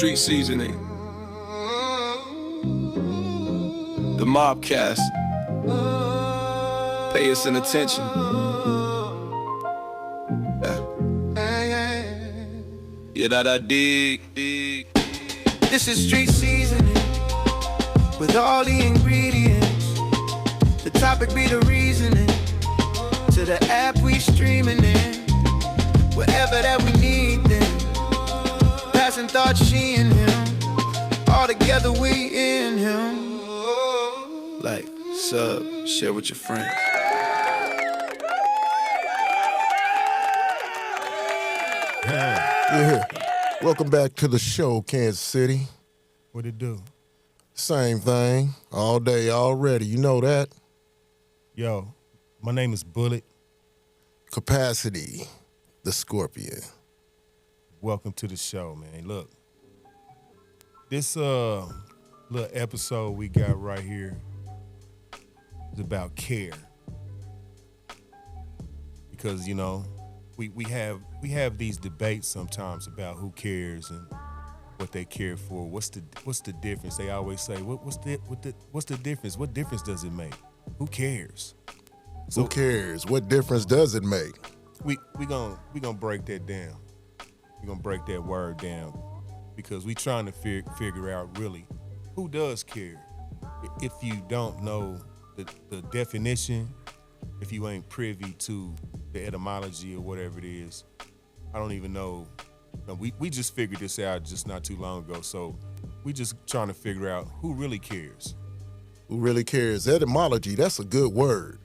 Street seasoning. The Mobcast. Pay us an attention. Yeah, that I dig. This is street seasoning with all the ingredients. The topic be the reasoning to the app we streaming in. Wherever that we need them. Passing thoughts, she and him. All together we in him. Like, sub, share with your friends. Yeah. Welcome back to the show, Kansas City. What it do? Same thing. All day, already. You know that. Yo, my name is Bullet. Capacity, the Scorpion. Welcome to the show, man. Look, this little episode we got right here is about care. Because, you know, we have these debates sometimes about who cares and what they care for. What's the difference? They always say, what's the difference? What difference does it make? Who cares? Who cares? What difference does it make? We gonna break that down. We're gonna break that word down because we trying to figure out really who does care. If you don't know the definition, if you ain't privy to the etymology or whatever it is, I don't even know. No, we just figured this out just not too long ago, so we just trying to figure out who really cares. Who really cares? Etymology, that's a good word.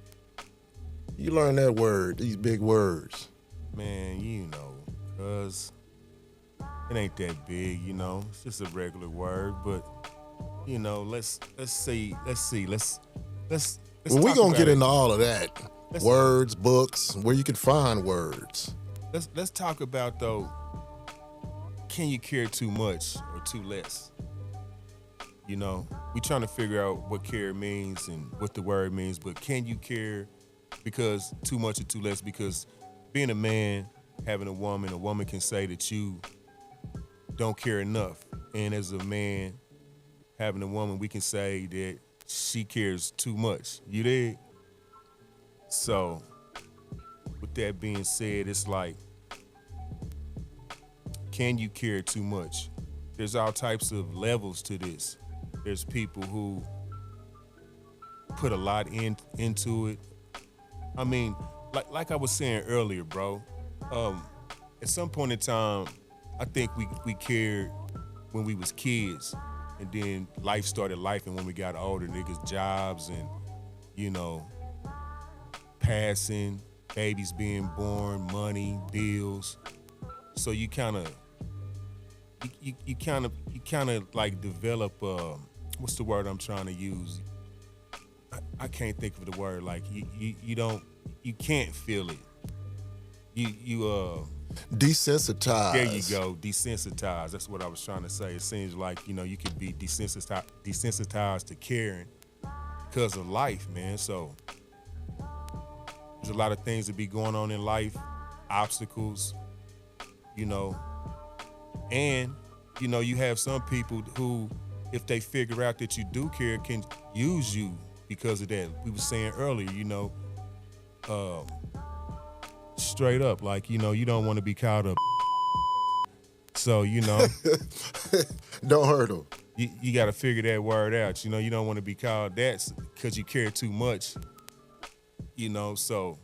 You learn that word, these big words. Man, you know, cause it ain't that big, you know. It's just a regular word, but you know, let's see. Well, we gonna get into all of that. Words, books, where you can find words. Let's talk about though. Can you care too much or too less? You know, we trying to figure out what care means and what the word means, but can you care because too much or too less? Because being a man, having a woman can say that you don't care enough. And as a man, having a woman, we can say that she cares too much. You dig? So, with that being said, it's like, can you care too much? There's all types of levels to this. There's people who put a lot into it. I mean, like I was saying earlier, bro, at some point in time, I think we cared when we was kids, and then life started life, and when we got older, niggas' jobs and, you know, passing, babies being born, money, bills. So you kind of like develop, what's the word I'm trying to use? I can't think of the word. Like you can't feel it. You desensitized. There you go, desensitized. That's what I was trying to say. It seems like, you know, you could be desensitized to caring because of life, man. So there's a lot of things that be going on in life, obstacles, you know, and, you know, you have some people who, if they figure out that you do care, can use you because of that. We were saying earlier, you know, straight up, like, you know, you don't want to be called a so, you know. Don't hurt them. You got to figure that word out. You know, you don't want to be called that because you care too much, you know. So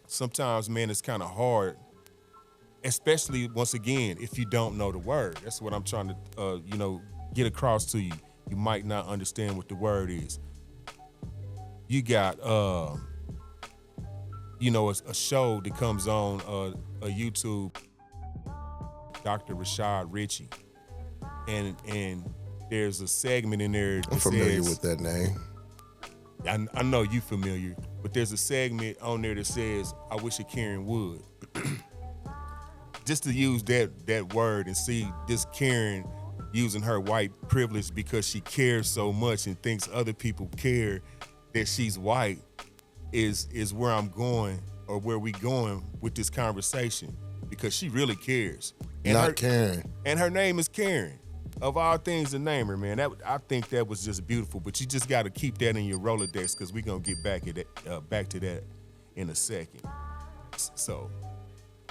sometimes, man, it's kind of hard, especially, once again, if you don't know the word. That's what I'm trying to, you know, get across to you. You might not understand what the word is. You got, you know, a show that comes on a YouTube, Dr. Rashad Ritchie, and there's a segment in there that I'm familiar says, with that name. I know you familiar, but there's a segment on there that says, I wish a Karen would. Just to use that word and see this Karen using her white privilege because she cares so much and thinks other people care that she's white is where I'm going, or where we going with this conversation. because she really cares. Not Karen. And her name is Karen. Of all things to name her, man, I think that was just beautiful. But you just got to keep that in your Rolodex because we're gonna get back to that in a second. So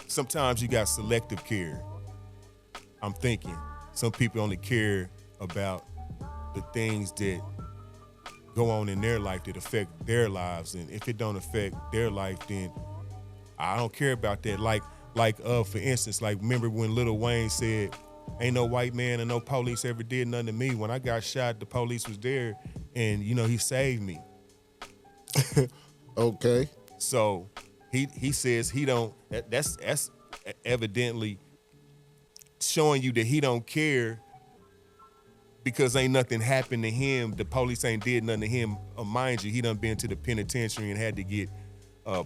sometimes you got selective care. I'm thinking some people only care about the things that go on in their life that affect their lives, and if it don't affect their life, then I don't care about that. Like for instance, like remember when Lil Wayne said, "Ain't no white man and no police ever did nothing to me. When I got shot, the police was there, and he saved me." Okay. So he says he don't. That's evidently showing you that he don't care because ain't nothing happened to him. The police ain't did nothing to him. Mind you, he done been to the penitentiary and had to get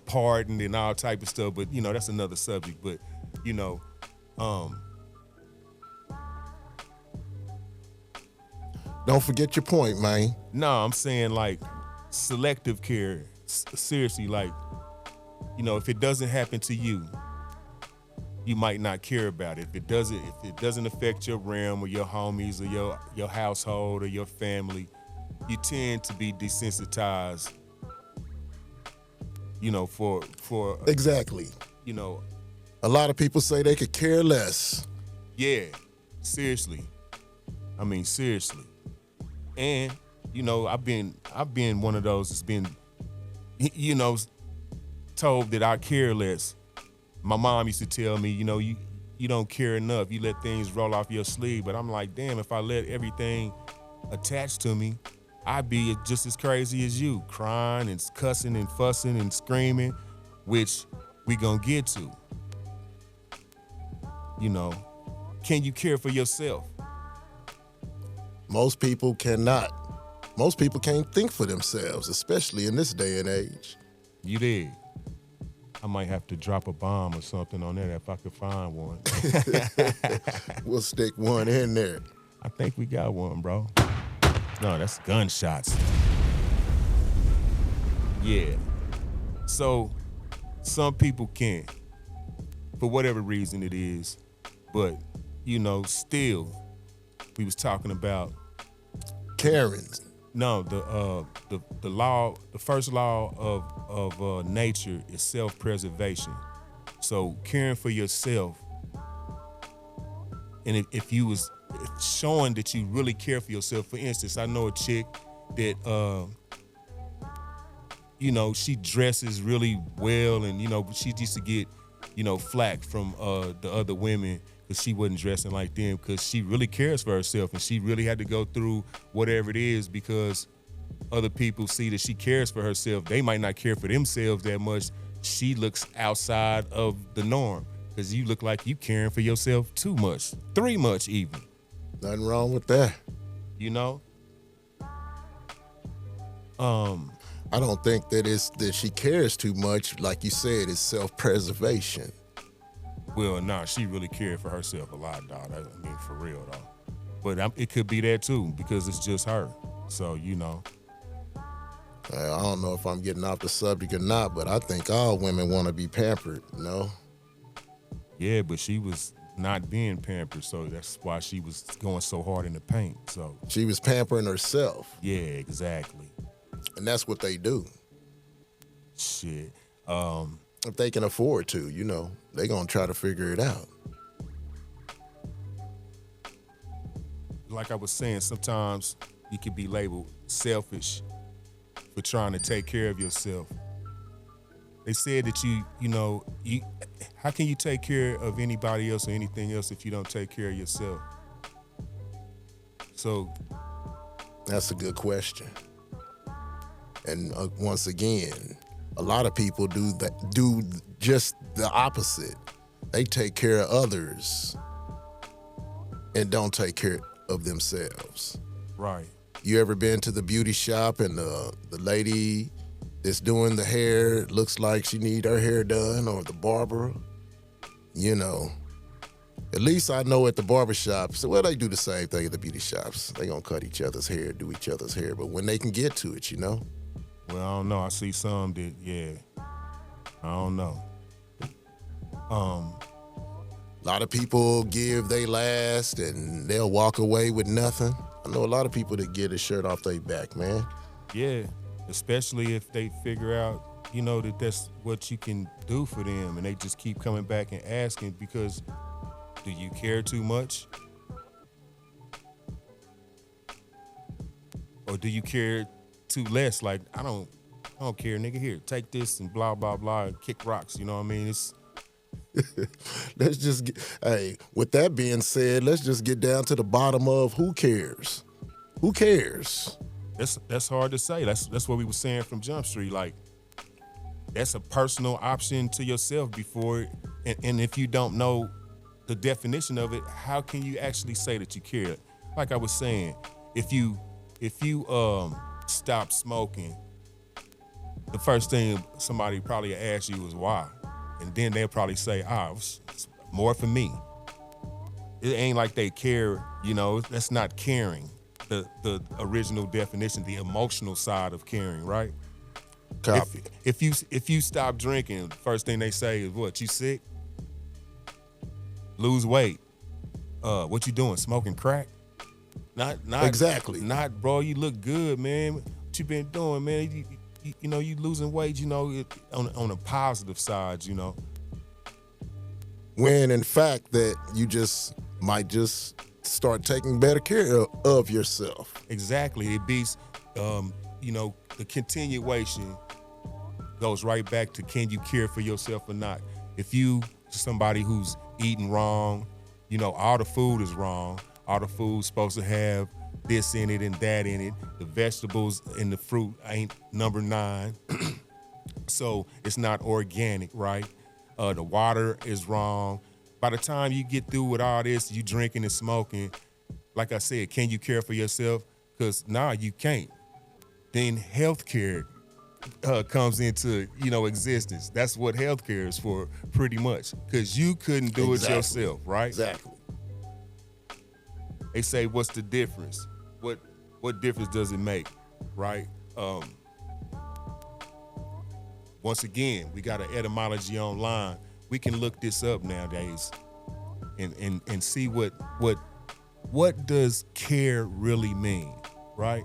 pardoned and all type of stuff. But that's another subject. But don't forget your point, man. No, I'm saying like selective care. Seriously, like if it doesn't happen to you, you might not care about it. If it doesn't affect your realm or your homies or your household or your family, you tend to be desensitized. For exactly. A lot of people say they could care less. Yeah, seriously. I mean, seriously. And I've been one of those that's been told that I care less. My mom used to tell me, you don't care enough. You let things roll off your sleeve. But I'm like, damn, if I let everything attach to me, I'd be just as crazy as you, crying and cussing and fussing and screaming, which we gonna get to. Can you care for yourself? Most people cannot. Most people can't think for themselves, especially in this day and age. You did. I might have to drop a bomb or something on that if I could find one. We'll stick one in there. I think we got one, bro. No, that's gunshots. Yeah. So some people can't, for whatever reason it is. But, still, we was talking about Karens. No, the law, the first law of nature is self-preservation. So caring for yourself, and if showing that you really care for yourself. For instance, I know a chick that she dresses really well, and she used to get flack from the other women because she wasn't dressing like them, because she really cares for herself and she really had to go through whatever it is because other people see that she cares for herself. They might not care for themselves that much. She looks outside of the norm because you look like you caring for yourself too much, too much even. Nothing wrong with that. I don't think that she cares too much. Like you said, it's self-preservation. Well, nah, she really cared for herself a lot, dog. I mean, for real, though. But it could be that, too, because it's just her. So, I don't know if I'm getting off the subject or not, but I think all women want to be pampered, Yeah, but she was not being pampered, so that's why she was going so hard in the paint. So she was pampering herself. Yeah, exactly. And that's what they do. Shit. If they can afford to, they gonna try to figure it out. Like I was saying, sometimes you can be labeled selfish for trying to take care of yourself. They said that how can you take care of anybody else or anything else if you don't take care of yourself? So that's a good question. And once again, a lot of people do just the opposite. They take care of others and don't take care of themselves. Right. You ever been to the beauty shop and the lady that's doing the hair looks like she need her hair done, or the barber? At least I know at the barbershops, well, they do the same thing at the beauty shops. They gonna cut each other's hair, do each other's hair, but when they can get to it, Well, I don't know. I see some that, I don't know. A lot of people give they last and they'll walk away with nothing. I know a lot of people that get a shirt off their back, man. Yeah, especially if they figure out, that that's what you can do for them, and they just keep coming back and asking because do you care too much? Or do you care too less? Like, I don't care, nigga. Here, take this and blah, blah, blah, and kick rocks. You know what I mean? It's Let's just hey, with that being said, let's just get down to the bottom of who cares? Who cares? that's hard to say. That's what we were saying from Jump Street. Like, that's a personal option to yourself before, and if you don't know the definition of it, how can you actually say that you care? Like I was saying, if you stop smoking, the first thing somebody probably ask you is why, and then they'll probably say, it's more for me. It ain't like they care, that's not caring. The original definition, the emotional side of caring, right? Copy. If you stop drinking, first thing they say is what? You sick? Lose weight. What you doing? Smoking crack? Not Exactly. Not, bro. You look good, man. What you been doing, man? You losing weight. On a positive side. When in fact that you might just start taking better care of yourself. Exactly. It beats. The continuation goes right back to, can you care for yourself or not? If you somebody who's eating wrong, all the food is wrong. All the food's supposed to have this in it and that in it. The vegetables and the fruit ain't number 9. So it's not organic, right? The water is wrong. By the time you get through with all this, you drinking and smoking, like I said, can you care for yourself? Because you can't. Then healthcare comes into, existence. That's what healthcare is for, pretty much. Because you couldn't do it yourself, right? Exactly. They say, what's the difference? What difference does it make, right? Once again, we got an etymology online. We can look this up nowadays and see what does care really mean, right?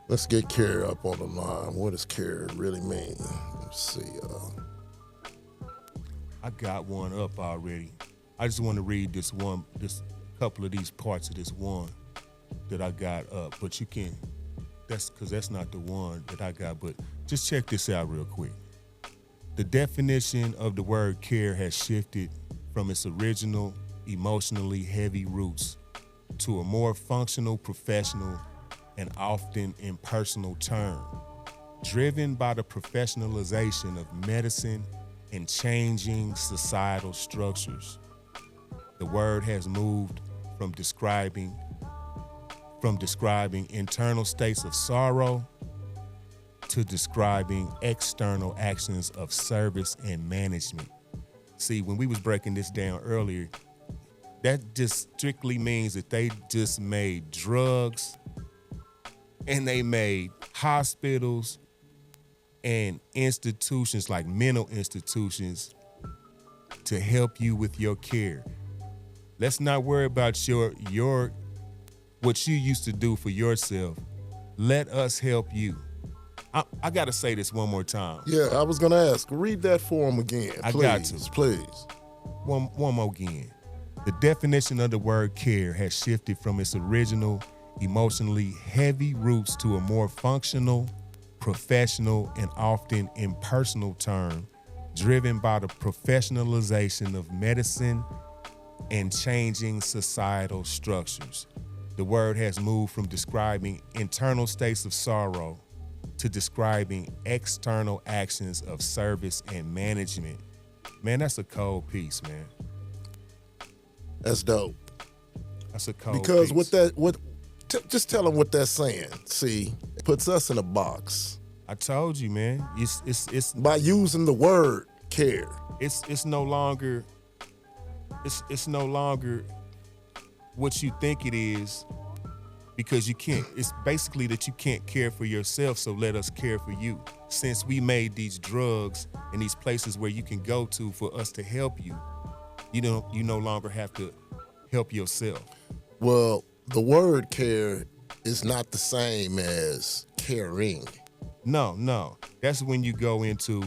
Let's get care up on the line. What does care really mean? Let's see. I got one up already. I just want to read this couple of these parts of this one that I got up, but you can, that's not the one that I got, but just check this out real quick. The definition of the word care has shifted from its original emotionally heavy roots to a more functional, professional, and often impersonal term, driven by the professionalization of medicine and changing societal structures. The word has moved from describing internal states of sorrow to describing external actions of service and management. See, when we was breaking this down earlier, that just strictly means that they just made drugs and they made hospitals and institutions like mental institutions to help you with your care. Let's not worry about your what you used to do for yourself. Let us help you. I gotta say this one more time. Yeah, I was gonna ask. Read that for him again. Please, I got to. Please. One more again. The definition of the word care has shifted from its original emotionally heavy roots to a more functional, professional, and often impersonal term, driven by the professionalization of medicine and changing societal structures. The word has moved from describing internal states of sorrow to describing external actions of service and management. Man, that's a cold piece, man. That's dope. That's a cold Because piece. just tell them what that's saying. See, it puts us in a box. I told you, man. It's By using the word care. it's no longer what you think it is, because you can't. It's basically that you can't care for yourself, so let us care for you. Since we made these drugs and these places where you can go to for us to help you, You no longer have to help yourself. Well, the word care is not the same as caring. No. That's when you go into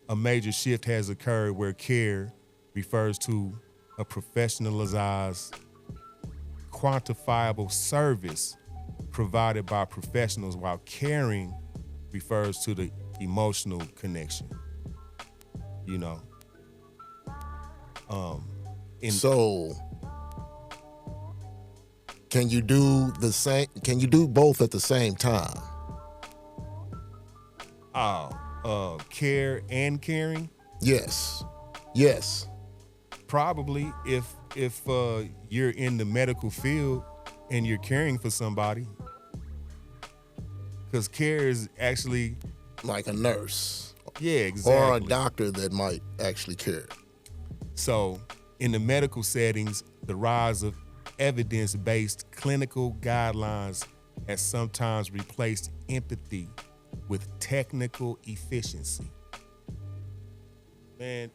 a major shift has occurred where care refers to a professionalized, quantifiable service provided by professionals, while caring refers to the emotional connection. You know. So can you do the same? Can you do both at the same time? Care and caring? Yes. Probably if you're in the medical field and you're caring for somebody. Because care is actually, Like a nurse yeah, exactly. or a doctor that might actually care. So in the medical settings, the rise of evidence-based clinical guidelines has sometimes replaced empathy with technical efficiency. Man,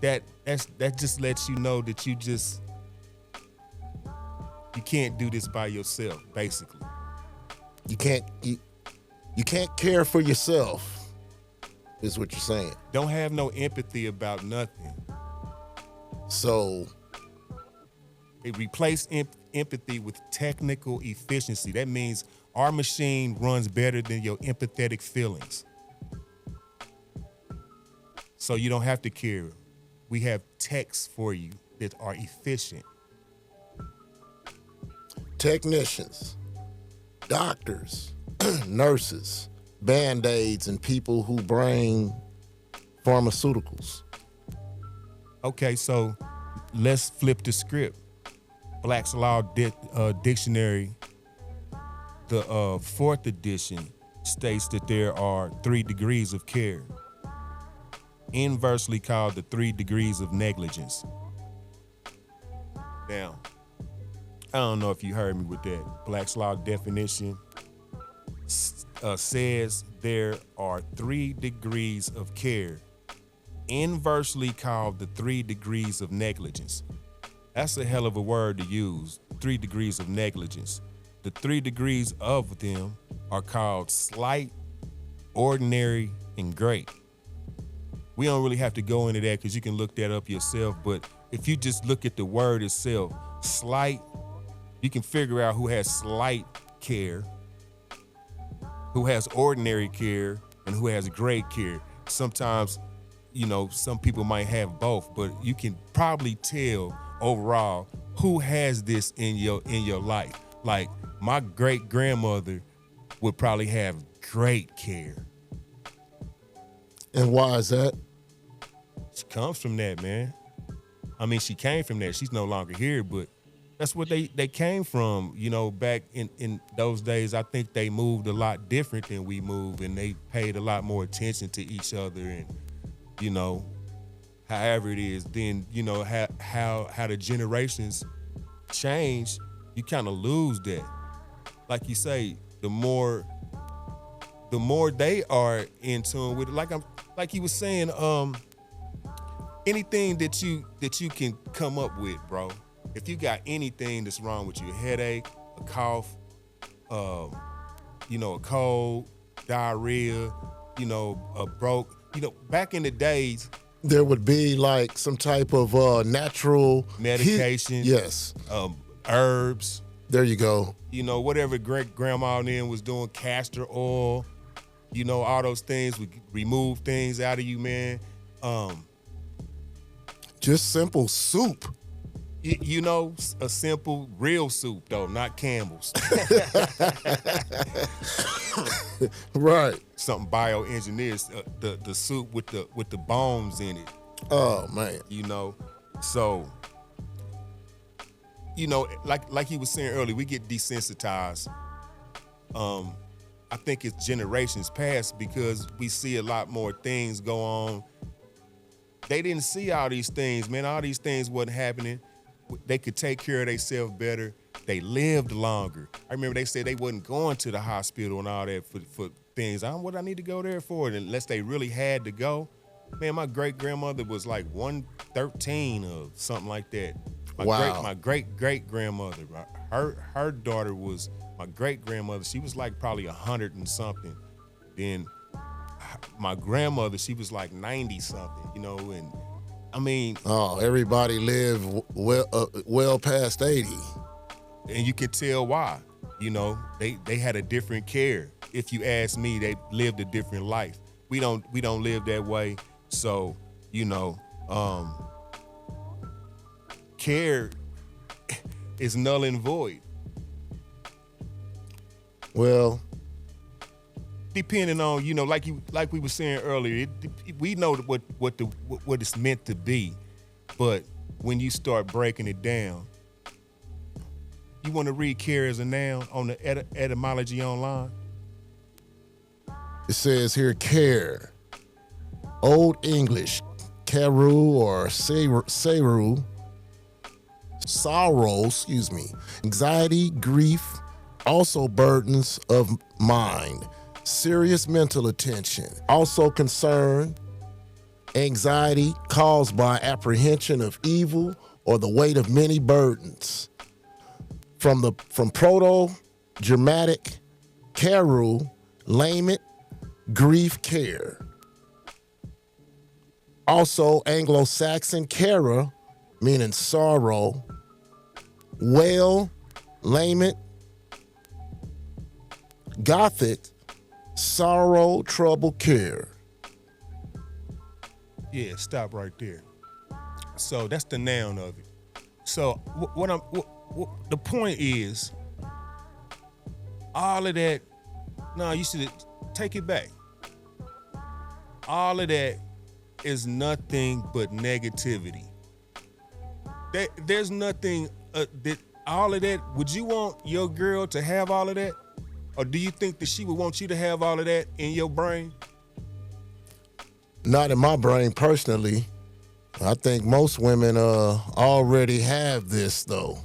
that just lets you know that you can't do this by yourself, basically. You can't care for yourself, is what you're saying. Don't have no empathy about nothing. So It replaced empathy with technical efficiency. That means our machine runs better than your empathetic feelings. So you don't have to care. We have techs for you that are efficient. technicians, doctors, nurses, Band-Aids, and people who bring pharmaceuticals. Okay, so let's flip the script. Black's Law Dictionary, the fourth edition, states that there are 3 degrees of care, inversely called the 3 degrees of negligence. Now, I don't know if you heard me with that. Black's Law definition says there are 3 degrees of care, inversely called the 3 degrees of negligence. That's a hell of a word to use, 3 degrees of negligence. The 3 degrees of them are called slight, ordinary, and great. We don't really have to go into that because you can look that up yourself, but if you just look at the word itself, slight, you can figure out who has slight care, who has ordinary care, and who has great care. Sometimes, some people might have both, but you can probably tell overall who has this in your life. Like my great grandmother would probably have great care. And why is that? She comes from that, man. I mean, she came from that. She's no longer here, but that's what they came from. Back in those days, I think they moved a lot different than we move, and they paid a lot more attention to each other. And however it is, then how the generations change, you kind of lose that. Like you say, the more they are in tune with it. Like he was saying, anything that you can come up with, bro. If you got anything that's wrong with you, a headache, a cough, a cold, diarrhea, a broke, back in the days, there would be like some type of natural medication. Yes. Herbs. There you go. Whatever great grandma then was doing, castor oil, all those things would remove things out of you, man. Just simple soup. A simple, real soup though, not Campbell's. Right. Something bioengineered, the soup with the bones in it. Oh man. So like he was saying earlier, we get desensitized. I think it's generations past because we see a lot more things go on. They didn't see all these things, man. All these things wasn't happening. They could take care of themselves better. They lived longer. I remember they said they wasn't going to the hospital and all that for things. What I need to go there for, unless they really had to go. Man, my great grandmother was like 113 or something like that. My great grandmother, her daughter was my great grandmother. She was like probably 100 and something. Then my grandmother, she was like 90 something, you know, and I mean, oh, everybody lived well past 80. And you can tell why. You know, they had a different care. If you ask me, they lived a different life. We don't live that way. So, you know, care is null and void. Well, depending on, you know, like we were saying earlier, we know what it's meant to be, but when you start breaking it down, you want to read care as a noun on the etymology online? It says here care. Old English, caru or sorrow, anxiety, grief, also burdens of mind, serious mental attention, also concern, anxiety caused by apprehension of evil or the weight of many burdens. From Proto-Germanic caru, lament, grief, care. Also Anglo-Saxon cara, meaning sorrow, wail, lament, Gothic, sorrow, trouble, care. Yeah, stop right there. So that's the noun of it. So the point is, all of that, no, you should take it back. All of that is nothing but negativity. There's nothing, all of that, would you want your girl to have all of that? Or do you think that she would want you to have all of that in your brain? Not in my brain personally. I think most women already have this though.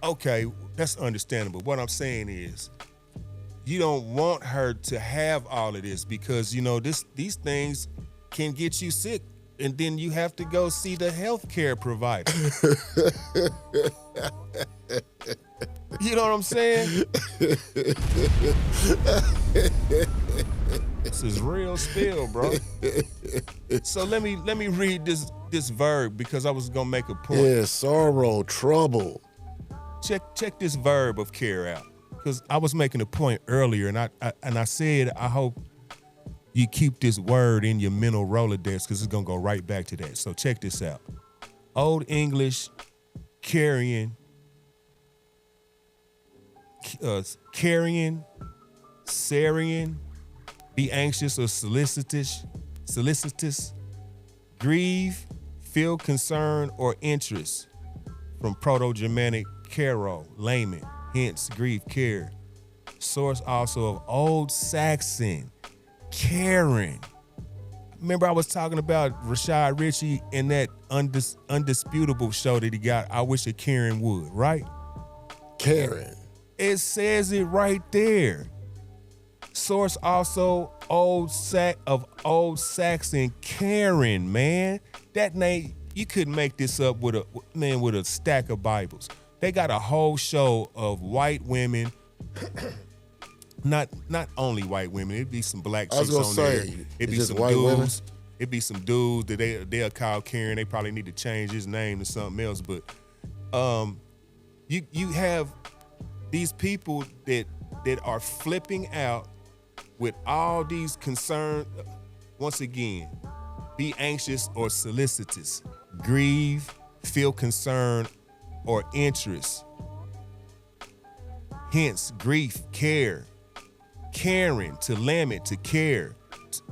Okay, that's understandable. What I'm saying is, you don't want her to have all of this because, you know, these things can get you sick, and then you have to go see the healthcare provider. You know what I'm saying? This is real spill, bro. So let me read this verb because I was gonna make a point. Yeah, sorrow, trouble. Check this verb of care out, because I was making a point earlier, and I said I hope you keep this word in your mental Rolodex because it's gonna go right back to that. So check this out. Old English, carrying, Syrian, be anxious or solicitous, grieve, feel concern or interest. From Proto-Germanic caro, lament, hence grief, care. Source also of Old Saxon, caring. Remember I was talking about Rashad Ritchie in that undisputable show that he got, I Wish a Karen Would, right? Karen. It says it right there. Source also Old Saxon, Karen, man. That name, you couldn't make this up with a stack of Bibles. They got a whole show of white women. Not only white women. It'd be some black chicks on there. It'd be some white dudes. Women? It'd be some dudes that they'll call Karen. They probably need to change his name to something else. But you have these people that are flipping out with all these concerns. Once again, be anxious or solicitous, grieve, feel concern or interest. Hence, grief, care, caring, to lament, to care,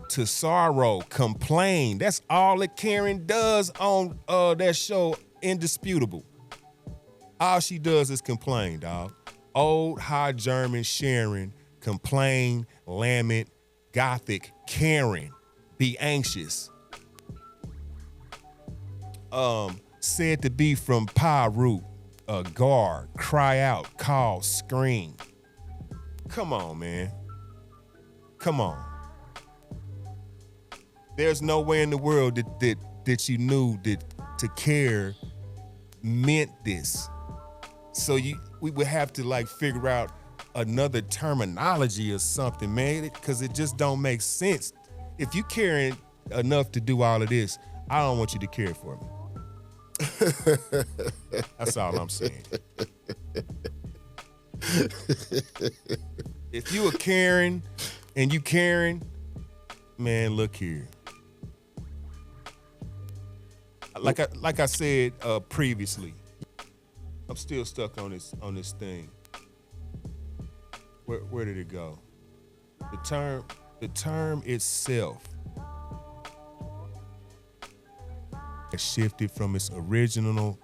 to sorrow, complain. That's all that Karen does on that show, Indisputable. All she does is complain, dog. Old High German Sharon, complain, lament, Gothic, Karen, be anxious. Said to be from Pa root, gar, cry out, call, scream. Come on, man. Come on. There's no way in the world that you knew that to care meant this. So we would have to like figure out another terminology or something, man, because it just don't make sense. If you caring enough to do all of this, I don't want you to care for me. That's all I'm saying. If you are caring and you caring, man, look here. Like I said previously, I'm still stuck on this thing. Where did it go? The term itself has shifted from its original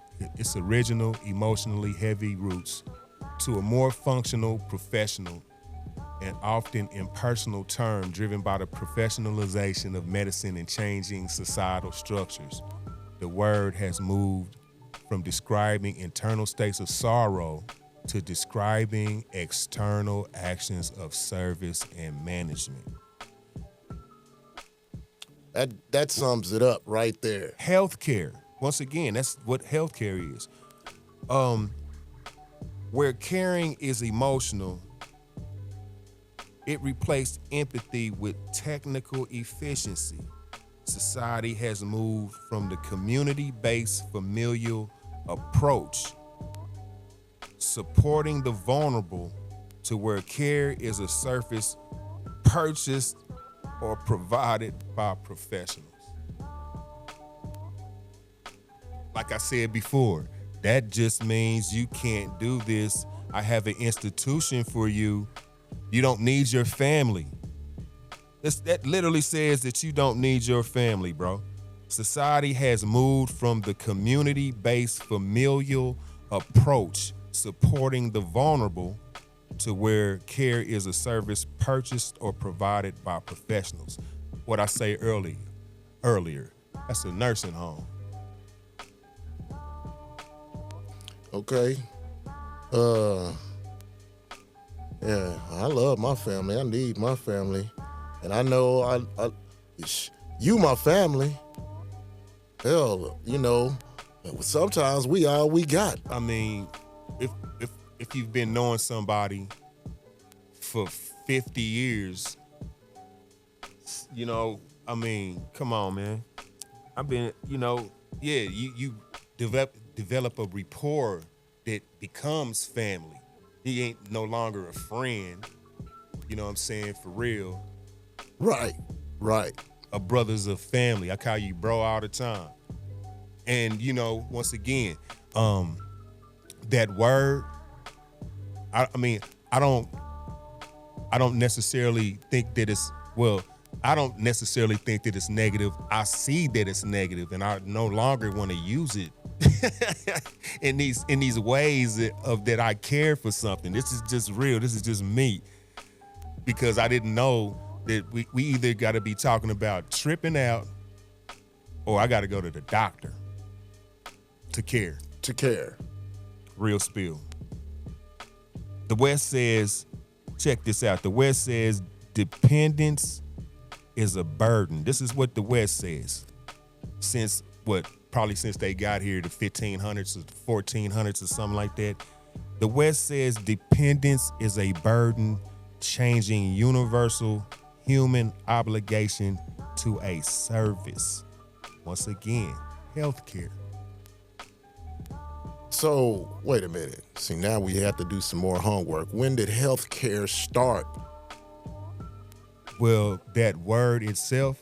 emotionally heavy roots to a more functional, professional, and often impersonal term driven by the professionalization of medicine and changing societal structures. The word has moved from describing internal states of sorrow to describing external actions of service and management. That sums it up right there. Healthcare, once again, that's what healthcare is. Where caring is emotional, it replaced empathy with technical efficiency. Society has moved from the community-based familial approach, supporting the vulnerable, to where care is a service purchased or provided by professionals. Like I said before, that just means you can't do this. I have an institution for you. You don't need your family. That literally says that you don't need your family, bro. Society has moved from the community-based familial approach, supporting the vulnerable, to where care is a service purchased or provided by professionals. What I say earlier, that's a nursing home. Okay. Yeah, I love my family. I need my family. And I know you my family. Hell, sometimes we all we got. I mean, if you've been knowing somebody for 50 years, I mean, come on, man. I've been, you develop a rapport that becomes family. He ain't no longer a friend, you know what I'm saying, for real. Right. A brother's a family. I call you bro all the time. And, once again, that word, I don't necessarily think that it's negative. I see that it's negative, and I no longer want to use it in these ways that I care for something. This is just real. This is just me. Because I didn't know that we either got to be talking about tripping out, or I got to go to the doctor to care. Real spill. The West says, check this out. The West says dependence is a burden. This is what the West says. Probably since they got here, the 1500s or 1400s or something like that. The West says dependence is a burden, changing universal human obligation to a service. Once again, healthcare. So, wait a minute. See, now we have to do some more homework. When did healthcare start? Well, that word itself,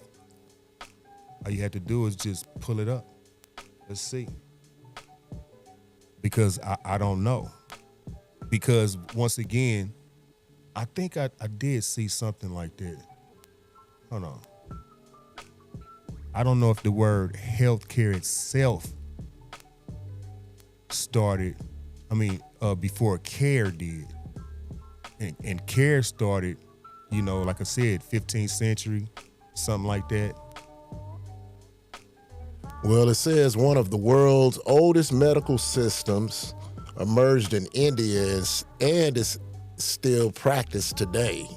all you have to do is just pull it up. Let's see. Because I don't know. Because once again, I think I did see something like that. Hold on. I don't know if the word healthcare itself started, before care did. And care started, like I said, 15th century, something like that. Well, it says one of the world's oldest medical systems emerged in India and is still practiced today.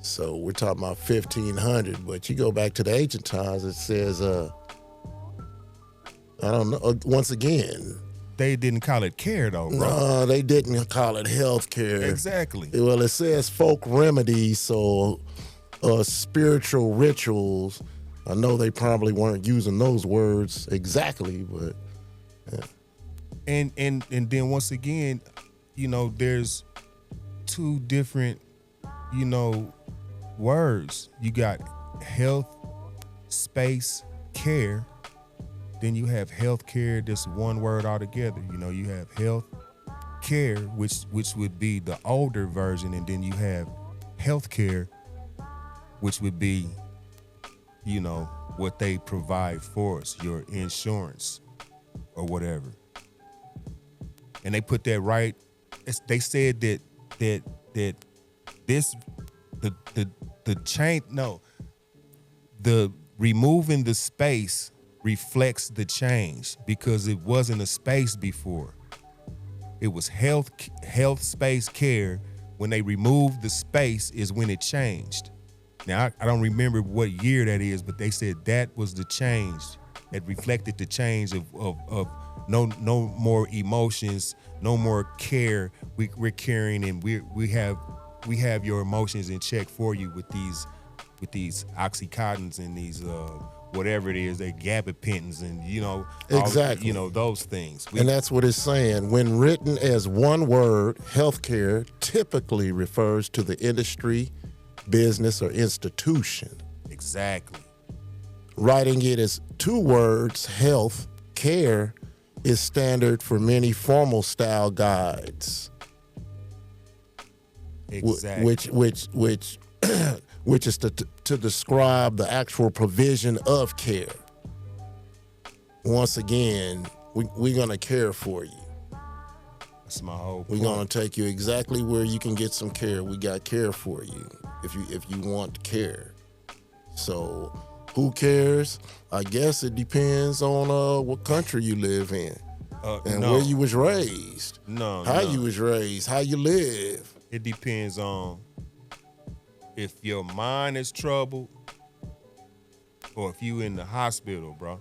So we're talking about 1500, but you go back to the ancient times, it says, I don't know, once again, They didn't call it care though, bro. no, they didn't call it health care. Exactly. Well, it says folk remedies, so spiritual rituals. I know they probably weren't using those words exactly, but And then once again, you know, there's two different, you know, words. You got health, space, care. Then you have health care, that's one word altogether. You know, you have health care, which would be the older version, and then you have health care, which would be, you know, what they provide for us, your insurance or whatever. And they put that right. They said that this the change. No, the removing the space reflects the change because it wasn't a space before. It was health space care. When they removed the space is when it changed. Now I don't remember what year that is, but they said that was the change that reflected the change of no more emotions, no more care. We're caring, and we have your emotions in check for you with these oxycontins and these whatever it is, they gabapentins and Exactly. Those things. and that's what it's saying. When written as one word, healthcare typically refers to the industry, business, or institution. Exactly. Writing it as two words, health, care, is standard for many formal style guides. Exactly. Which is to describe the actual provision of care. Once again, we're gonna care for you. That's my whole We're point. gonna take you exactly where you can get some care. We got care for you if you want care. So who cares? I guess it depends on what country you live in and no. where you was raised. No, How no. you was raised, how you live. It depends on if your mind is troubled or if you in the hospital, bro.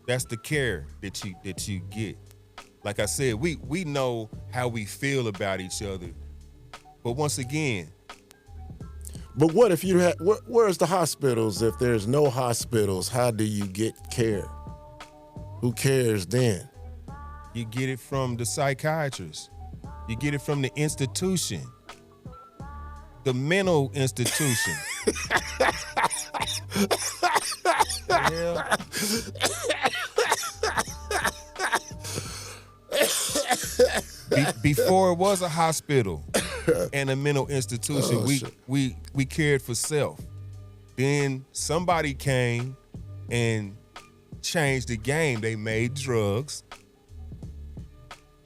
That's the care that you get. Like I said, we know how we feel about each other. But once again, But what if you had, where's the hospitals? If there's no hospitals, how do you get care? Who cares then? you get it from the psychiatrist. You get it from the institution. The mental institution. Yeah. Before it was a hospital and a mental institution, we cared for self. Then somebody came and changed the game. They made drugs.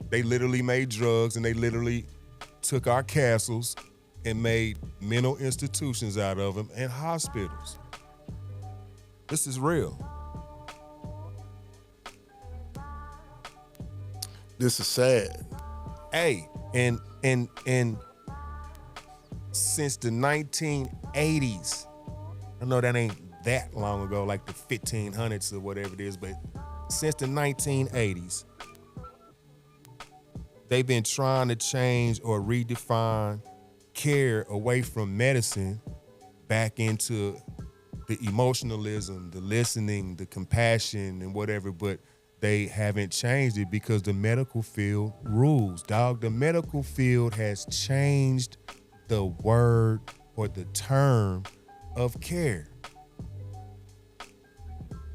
They literally made drugs, and they literally took our castles and made mental institutions out of them and hospitals. This is real. This is sad. Hey, and since the 1980s, I know that ain't that long ago, like the 1500s or whatever it is, but since the 1980s, they've been trying to change or redefine care away from medicine back into the emotionalism, the listening, the compassion, and whatever, but they haven't changed it because the medical field rules, dog. The medical field has changed the word or the term of care.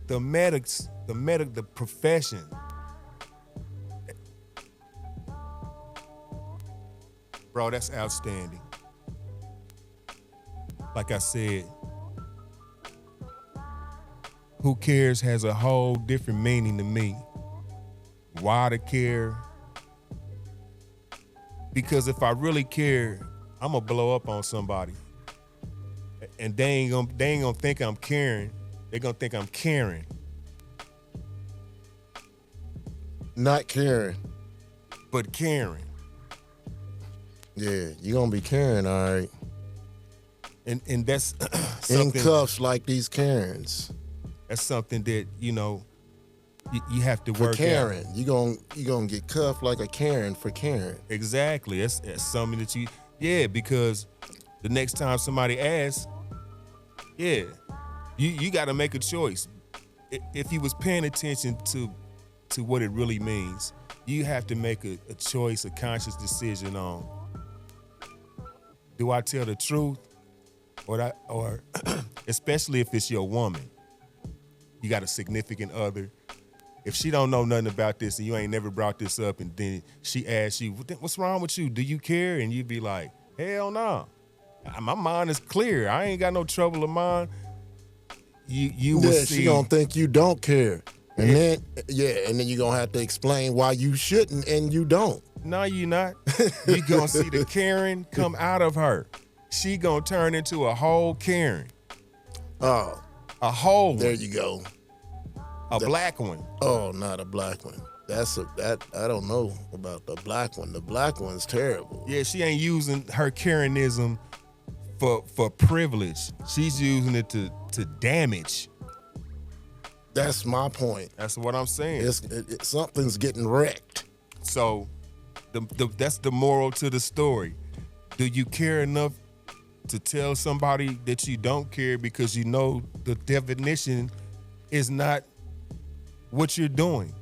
The profession. Bro, that's outstanding. Like I said, who cares has a whole different meaning to me. Why to care? Because if I really care, I'm gonna blow up on somebody. And they ain't gonna think I'm caring. They're gonna think I'm caring. Not caring. But caring. Yeah, you're gonna be carrying, all right. And that's In something, cuffs like these Karens. that's something that, you know, you have to For work Karen. out. You gonna get cuffed like a Karen for Karen. Exactly. That's something that because the next time somebody asks, you got to make a choice. If you was paying attention to what it really means, you have to make a choice, a conscious decision on, do I tell the truth, or especially if it's your woman, you got a significant other. If she don't know nothing about this and you ain't never brought this up, and then she asks you, what's wrong with you? Do you care? And you be like, hell no. My mind is clear. I ain't got no trouble of mine. You will see. She gonna think you don't care. And then you're gonna have to explain why you shouldn't and you don't. No, you not. You gonna see the Karen come out of her. She gonna turn into a whole Karen. Oh, A whole one. there you go. A black one. Oh, not a black one. I don't know about the black one. The black one's terrible. Yeah, she ain't using her Karenism for privilege. She's using it to damage. That's my point. That's what I'm saying. Something's getting wrecked. So that's the moral to the story. Do you care enough to tell somebody that you don't care, because you know the definition is not what you're doing?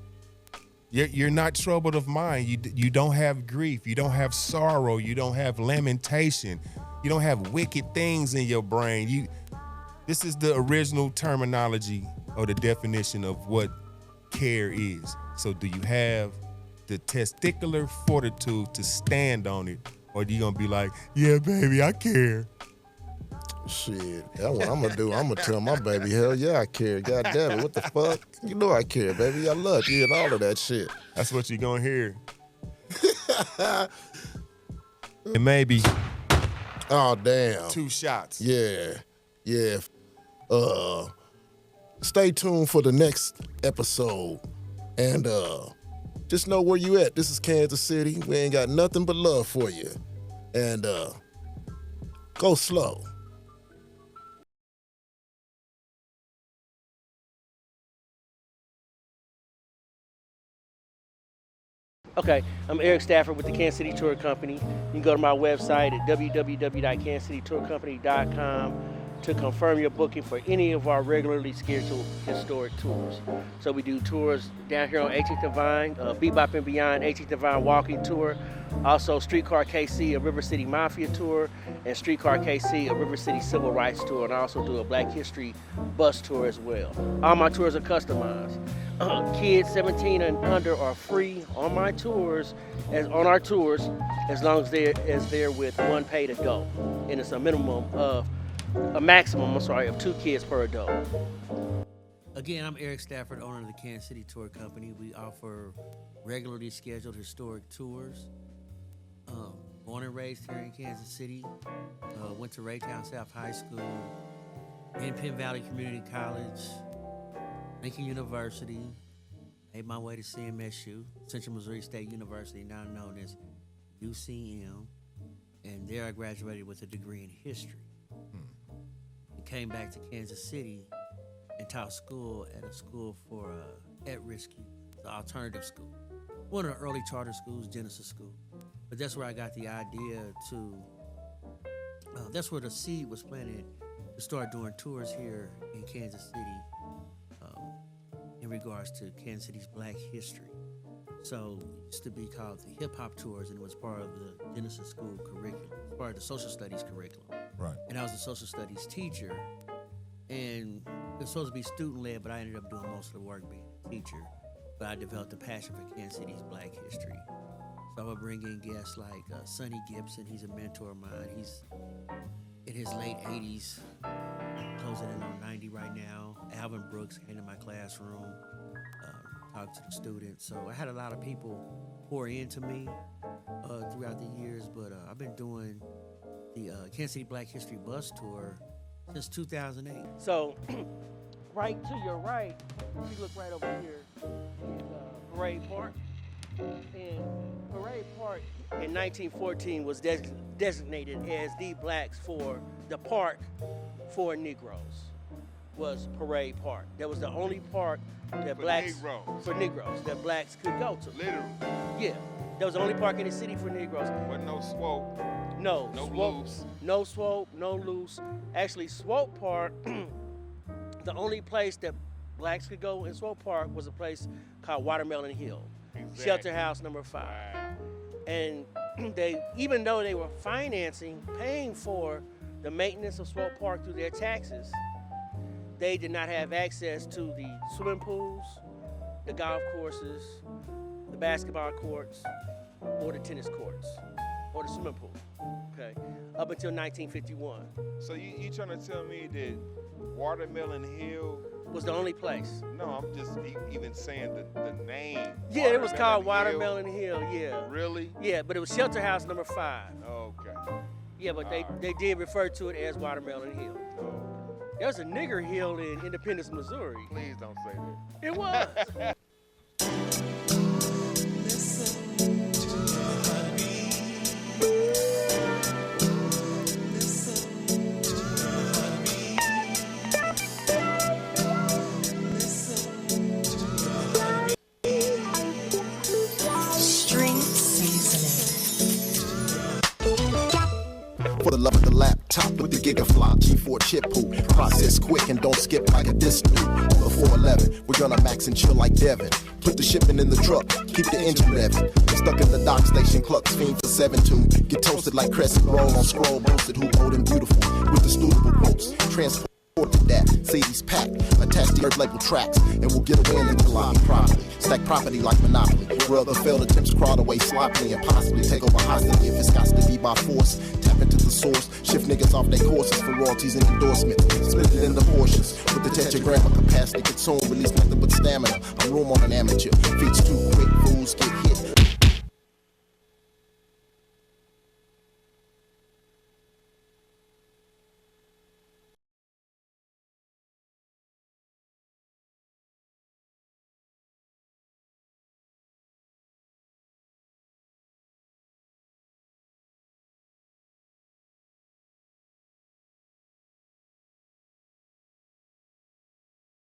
You're not troubled of mind. You don't have grief. You don't have sorrow. You don't have lamentation. You don't have wicked things in your brain. This is the original terminology or the definition of what care is. So do you have the testicular fortitude to stand on it, or do you gonna be like, yeah, baby, I care? Shit, that's what I'm gonna do. I'm gonna tell my baby, hell yeah, I care. God damn it, what the fuck? You know I care, baby. I love you and all of that shit. That's what you're gonna hear. And maybe Oh damn. 2 shots. Yeah. Stay tuned for the next episode. And just know where you at. This is Kansas City. We ain't got nothing but love for you. And go slow. Okay, I'm Eric Stafford with the Kansas City Tour Company. You can go to my website at www.kansascitytourcompany.com to confirm your booking for any of our regularly scheduled historic tours. So we do tours down here on 18th and Vine, Bebop and Beyond 18th and Vine Walking Tour, also Streetcar KC, a River City Mafia Tour, and Streetcar KC, a River City Civil Rights Tour, and I also do a Black History Bus Tour as well. All my tours are customized. Kids 17 and under are free on my tours, as long as they're with one paid adult, and it's a maximum of 2 kids per adult. Again, I'm Eric Stafford, owner of the Kansas City Tour Company. We offer regularly scheduled historic tours. Born and raised here in Kansas City. Went to Raytown South High School, in Penn Valley Community College, Lincoln University. Made my way to CMSU, Central Missouri State University, now known as UCM. And there I graduated with a degree in history. Came back to Kansas City and taught school at a school for at-risk youth, the alternative school. One of the early charter schools, Genesis School. But that's where I got the idea that's where the seed was planted to start doing tours here in Kansas City in regards to Kansas City's Black history. So it used to be called the Hip Hop Tours, and it was part of the Genesis School curriculum, part of the social studies curriculum. Right. And I was a social studies teacher, and it was supposed to be student-led, but I ended up doing most of the work being a teacher. But I developed a passion for Kansas City's Black history. So I would bring in guests like Sonny Gibson. He's a mentor of mine. He's in his late 80s, closing in on 90 right now. Alvin Brooks came to my classroom, talked to the students. So I had a lot of people pour into me throughout the years, but I've been doing the Kansas City Black History Bus Tour since 2008. So, right to your right, if you look right over here, is Parade Park. And Parade Park in 1914 was designated as the blacks for the park for Negroes. Was Parade Park. That was the only park that for Negroes that blacks could go to. Literally. Yeah, that was the only park in the city for Negroes. Wasn't no swope. No swope, loose. no swope, no loose. Actually, Swope Park, the only place that blacks could go in Swope Park was a place called Watermelon Hill, Exactly. Shelter House number 5. And they, even though they were paying for the maintenance of Swope Park through their taxes, they did not have access to the swimming pools, the golf courses, the basketball courts, or the tennis courts, or the swimming pool. Okay, up until 1951 So you trying to tell me that Watermelon Hill? was the only place. No, I'm just even saying the name. Yeah, it was called Hill. Watermelon Hill. Yeah. Really? Yeah, but it was Shelter House number 5. Okay. Yeah, but Alright. they did refer to it as Watermelon Hill. There's a nigger hill in Independence, Missouri. Please don't say that. It was. String seasoning. For the love of the laptop with the gigaflop G4 chip pool. Process quick and don't skip like a disc do. The 411, we're gonna max and chill like Devin. Put the shipping in the truck, keep the engine revving. Stuck in the dock station, clucks fiend for 7-2. Get toasted like crescent roll on scroll, boasted who old and beautiful. With the suitable quotes, transport to that. Sadie's packed, attach the earth label tracks, and we'll get a win into lobby properly. Stack property like Monopoly. Where other failed attempts crawl away sloppily and possibly take over hostility if it's got to be by force. Tap into the source, shift niggas off their courses for royalties and endorsements. Split it into portions with the tetragram of capacity consumed. Release nothing but stamina. I'm room on an amateur. Feats too